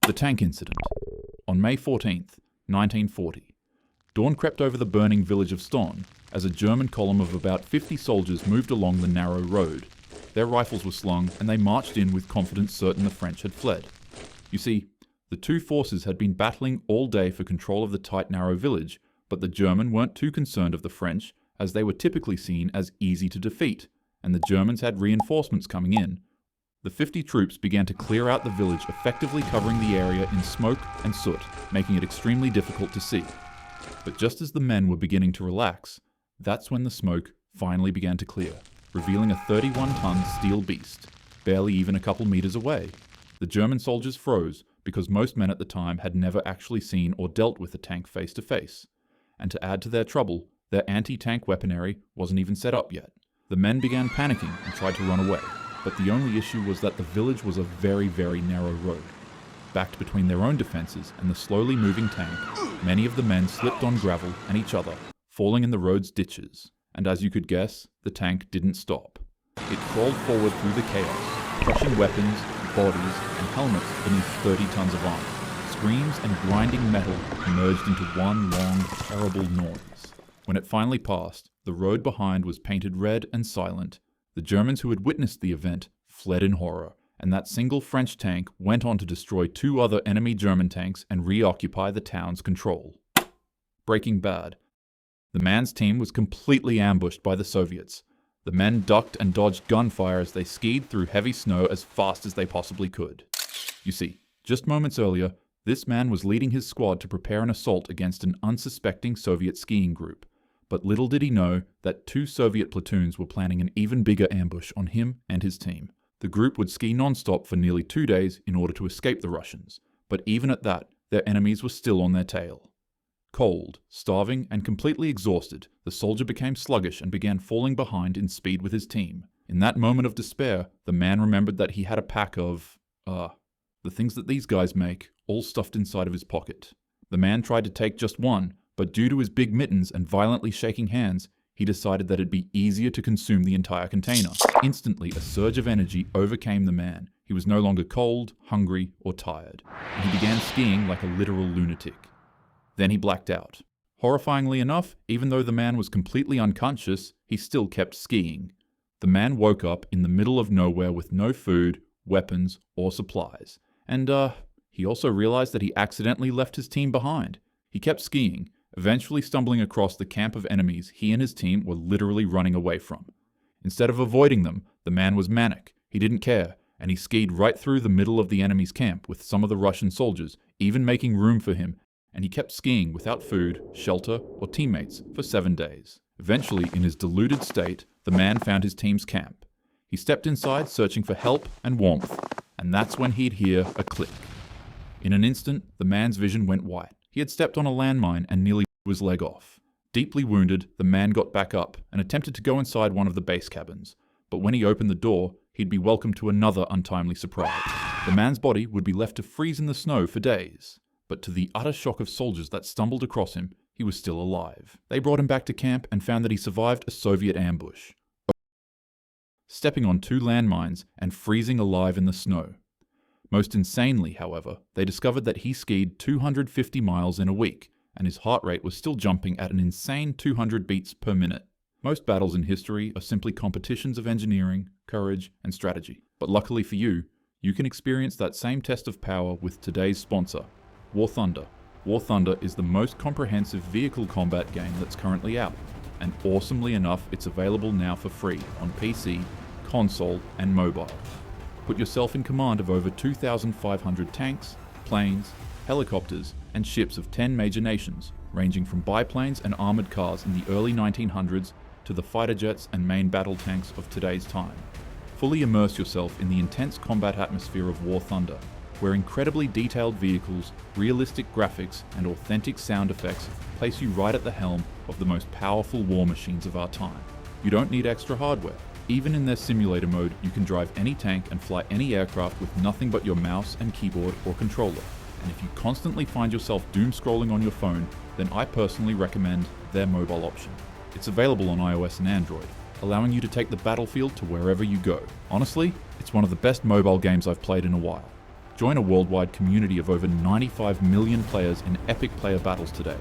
The tank incident. On May 14th, 1940, dawn crept over the burning village of Ston as a German column of about 50 soldiers moved along the narrow road. Their rifles were slung and they marched in with confidence certain the French had fled. You see, the two forces had been battling all day for control of the tight narrow village, but the German weren't too concerned of the French as they were typically seen as easy to defeat, and the Germans had reinforcements coming in. The 50 troops began to clear out the village, effectively covering the area in smoke and soot, making it extremely difficult to see. But just as the men were beginning to relax, that's when the smoke finally began to clear, revealing a 31-ton steel beast, barely even a couple meters away. The German soldiers froze because most men at the time had never actually seen or dealt with a tank face to face. And to add to their trouble, their anti-tank weaponry wasn't even set up yet. The men began panicking and tried to run away. But the only issue was that the village was a very, very narrow road. Backed between their own defenses and the slowly moving tank, many of the men slipped on gravel and each other, falling in the road's ditches. And as you could guess, the tank didn't stop. It crawled forward through the chaos, crushing weapons, bodies, and helmets beneath 30 tons of armor. Screams and grinding metal merged into one long, terrible noise. When it finally passed, the road behind was painted red and silent. The Germans who had witnessed the event fled in horror, and that single French tank went on to destroy 2 other enemy German tanks and reoccupy the town's control. Breaking Bad. The man's team was completely ambushed by the Soviets. The men ducked and dodged gunfire as they skied through heavy snow as fast as they possibly could. You see, just moments earlier, this man was leading his squad to prepare an assault against an unsuspecting Soviet skiing group. But little did he know that 2 Soviet platoons were planning an even bigger ambush on him and his team. The group would ski non-stop for nearly 2 days in order to escape the Russians, but even at that, their enemies were still on their tail. Cold, starving, and completely exhausted, the soldier became sluggish and began falling behind in speed with his team. In that moment of despair, the man remembered that he had a pack of, the things that these guys make, all stuffed inside of his pocket. The man tried to take just one, but due to his big mittens and violently shaking hands, he decided that it'd be easier to consume the entire container. Instantly, a surge of energy overcame the man. He was no longer cold, hungry, or tired, and he began skiing like a literal lunatic. Then he blacked out. Horrifyingly enough, even though the man was completely unconscious, he still kept skiing. The man woke up in the middle of nowhere with no food, weapons, or supplies. And, he also realized that he accidentally left his team behind. He kept skiing, eventually stumbling across the camp of enemies he and his team were literally running away from. Instead of avoiding them, the man was manic. He didn't care, and he skied right through the middle of the enemy's camp with some of the Russian soldiers, even making room for him, and he kept skiing without food, shelter, or teammates for 7 days. Eventually, in his deluded state, the man found his team's camp. He stepped inside searching for help and warmth, and that's when he'd hear a click. In an instant, the man's vision went white. He had stepped on a landmine and nearly blew his leg off. Deeply wounded, the man got back up and attempted to go inside one of the base cabins. But when he opened the door, he'd be welcomed to another untimely surprise. The man's body would be left to freeze in the snow for days. But to the utter shock of soldiers that stumbled across him, he was still alive. They brought him back to camp and found that he survived a Soviet ambush, stepping on 2 landmines and freezing alive in the snow. Most insanely, however, they discovered that he skied 250 miles in a week, and his heart rate was still jumping at an insane 200 beats per minute. Most battles in history are simply competitions of engineering, courage, and strategy. But luckily for you, you can experience that same test of power with today's sponsor, War Thunder. War Thunder is the most comprehensive vehicle combat game that's currently out, and awesomely enough, it's available now for free on PC, console, and mobile. Put yourself in command of over 2,500 tanks, planes, helicopters, and ships of 10 major nations, ranging from biplanes and armored cars in the early 1900s to the fighter jets and main battle tanks of today's time. Fully immerse yourself in the intense combat atmosphere of War Thunder, where incredibly detailed vehicles, realistic graphics, and authentic sound effects place you right at the helm of the most powerful war machines of our time. You don't need extra hardware. Even in their simulator mode, you can drive any tank and fly any aircraft with nothing but your mouse and keyboard or controller. And if you constantly find yourself doom scrolling on your phone, then I personally recommend their mobile option. It's available on iOS and Android, allowing you to take the battlefield to wherever you go. Honestly, it's one of the best mobile games I've played in a while. Join a worldwide community of over 95 million players in epic player battles today.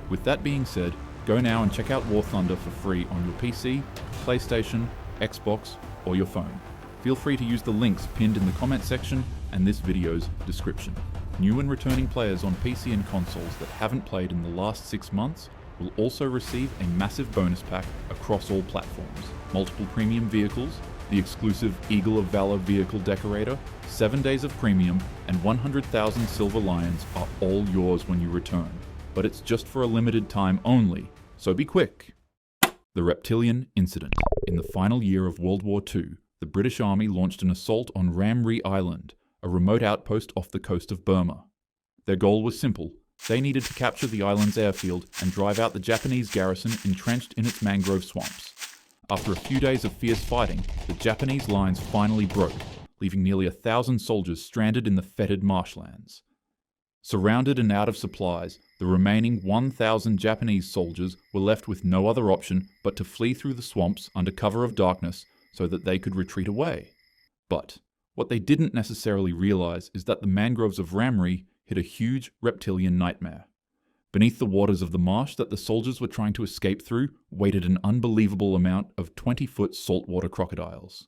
With that being said, go now and check out War Thunder for free on your PC, PlayStation, Xbox, or your phone. Feel free to use the links pinned in the comment section and this video's description. New and returning players on PC and consoles that haven't played in the last 6 months will also receive a massive bonus pack across all platforms. Multiple premium vehicles, the exclusive Eagle of Valor vehicle decorator, 7 days of premium, and 100,000 silver lions are all yours when you return. But it's just for a limited time only, so be quick. The Reptilian Incident. In the final year of World War II, the British Army launched an assault on Ram Ri Island, a remote outpost off the coast of Burma. Their goal was simple. They needed to capture the island's airfield and drive out the Japanese garrison entrenched in its mangrove swamps. After a few days of fierce fighting, the Japanese lines finally broke, leaving nearly 1,000 soldiers stranded in the fetid marshlands. Surrounded and out of supplies, the remaining 1,000 Japanese soldiers were left with no other option but to flee through the swamps under cover of darkness so that they could retreat away. But what they didn't necessarily realize is that the mangroves of Ram Ri hid a huge reptilian nightmare. Beneath the waters of the marsh that the soldiers were trying to escape through waited an unbelievable amount of 20-foot saltwater crocodiles.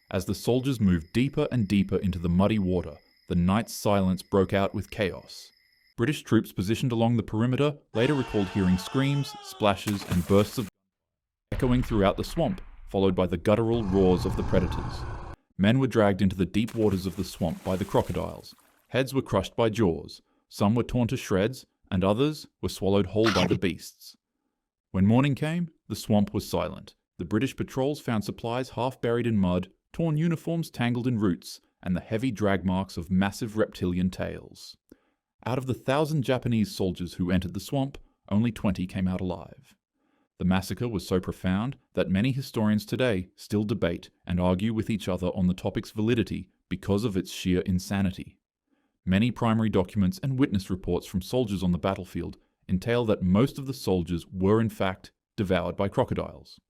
As the soldiers moved deeper and deeper into the muddy water, the night's silence broke out with chaos. British troops positioned along the perimeter later recalled hearing screams, splashes, and bursts of echoing throughout the swamp, followed by the guttural roars of the predators. Men were dragged into the deep waters of the swamp by the crocodiles. Heads were crushed by jaws, some were torn to shreds, and others were swallowed whole by the beasts. When morning came, the swamp was silent. The British patrols found supplies half buried in mud, torn uniforms tangled in roots, and the heavy drag marks of massive reptilian tails. Out of the 1,000 Japanese soldiers who entered the swamp, only 20 came out alive. The massacre was so profound that many historians today still debate and argue with each other on the topic's validity because of its sheer insanity. Many primary documents and witness reports from soldiers on the battlefield entail that most of the soldiers were in fact devoured by crocodiles.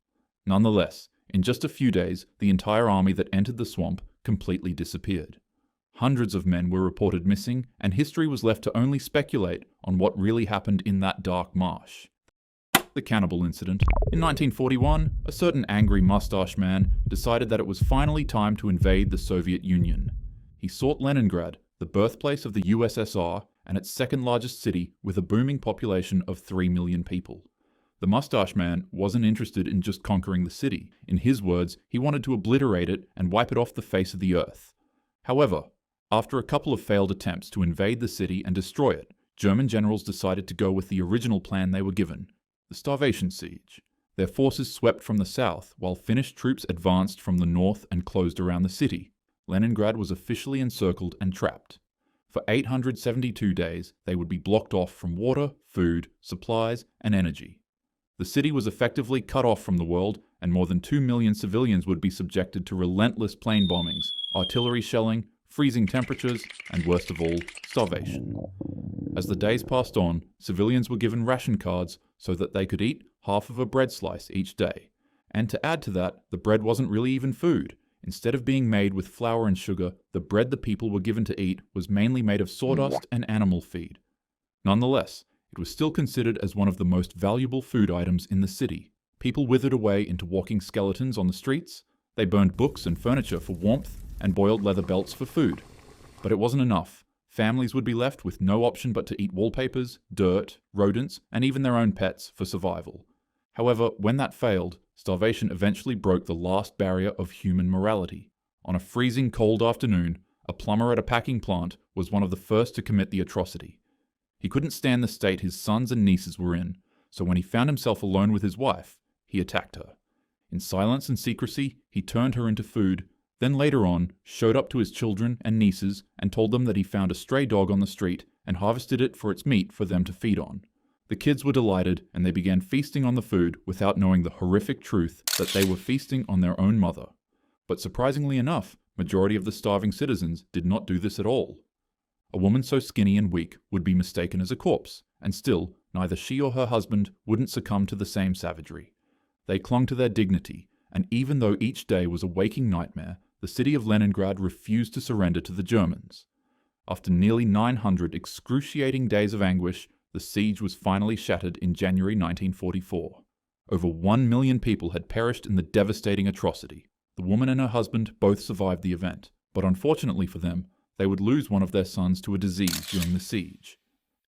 Nonetheless, in just a few days, the entire army that entered the swamp completely disappeared. Hundreds of men were reported missing, and history was left to only speculate on what really happened in that dark marsh. The cannibal incident. In 1941, a certain angry mustache man decided that it was finally time to invade the Soviet Union. He sought Leningrad, the birthplace of the USSR and its second largest city with a booming population of 3 million people. The mustache man wasn't interested in just conquering the city. In his words, he wanted to obliterate it and wipe it off the face of the earth. However, after a couple of failed attempts to invade the city and destroy it, German generals decided to go with the original plan they were given, the starvation siege. Their forces swept from the south, while Finnish troops advanced from the north and closed around the city. Leningrad was officially encircled and trapped. For 872 days, they would be blocked off from water, food, supplies, and energy. The city was effectively cut off from the world, and more than 2 million civilians would be subjected to relentless plane bombings, artillery shelling, freezing temperatures, and worst of all, starvation. As the days passed on, civilians were given ration cards so that they could eat half of a bread slice each day. And to add to that, the bread wasn't really even food. Instead of being made with flour and sugar, the bread the people were given to eat was mainly made of sawdust and animal feed. Nonetheless, it was still considered as one of the most valuable food items in the city. People withered away into walking skeletons on the streets, they burned books and furniture for warmth, and boiled leather belts for food. But it wasn't enough. Families would be left with no option but to eat wallpapers, dirt, rodents, and even their own pets for survival. However, when that failed, starvation eventually broke the last barrier of human morality. On a freezing cold afternoon, a plumber at a packing plant was one of the first to commit the atrocity. He couldn't stand the state his sons and nieces were in, so when he found himself alone with his wife, he attacked her. In silence and secrecy, he turned her into food, then later on showed up to his children and nieces and told them that he found a stray dog on the street and harvested it for its meat for them to feed on. The kids were delighted, and they began feasting on the food without knowing the horrific truth that they were feasting on their own mother. But surprisingly enough, majority of the starving citizens did not do this at all. A woman so skinny and weak would be mistaken as a corpse, and still, neither she or her husband wouldn't succumb to the same savagery. They clung to their dignity, and even though each day was a waking nightmare, the city of Leningrad refused to surrender to the Germans. After nearly 900 excruciating days of anguish, the siege was finally shattered in January 1944. Over 1 million people had perished in the devastating atrocity. The woman and her husband both survived the event, but unfortunately for them, they would lose one of their sons to a disease during the siege.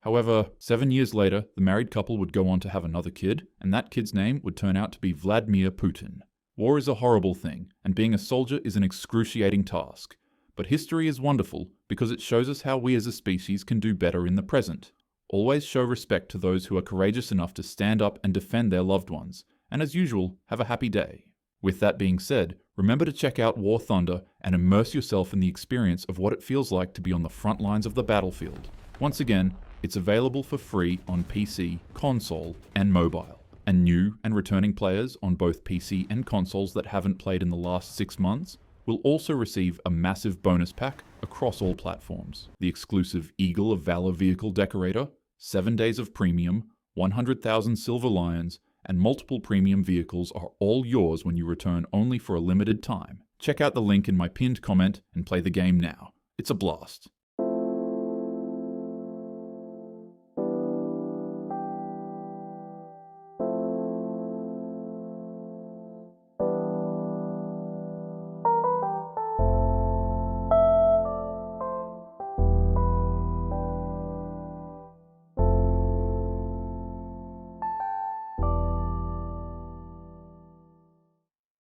However, 7 years later, the married couple would go on to have another kid, and that kid's name would turn out to be Vladimir Putin. War is a horrible thing, and being a soldier is an excruciating task. But history is wonderful because it shows us how we as a species can do better in the present. Always show respect to those who are courageous enough to stand up and defend their loved ones, and as usual, have a happy day. With that being said, remember to check out War Thunder and immerse yourself in the experience of what it feels like to be on the front lines of the battlefield. Once again, it's available for free on PC, console, and mobile. And new and returning players on both PC and consoles that haven't played in the last 6 months will also receive a massive bonus pack across all platforms. The exclusive Eagle of Valor vehicle decorator, 7 days of premium, 100,000 silver lions, and multiple premium vehicles are all yours when you return only for a limited time. Check out the link in my pinned comment and play the game now. It's a blast.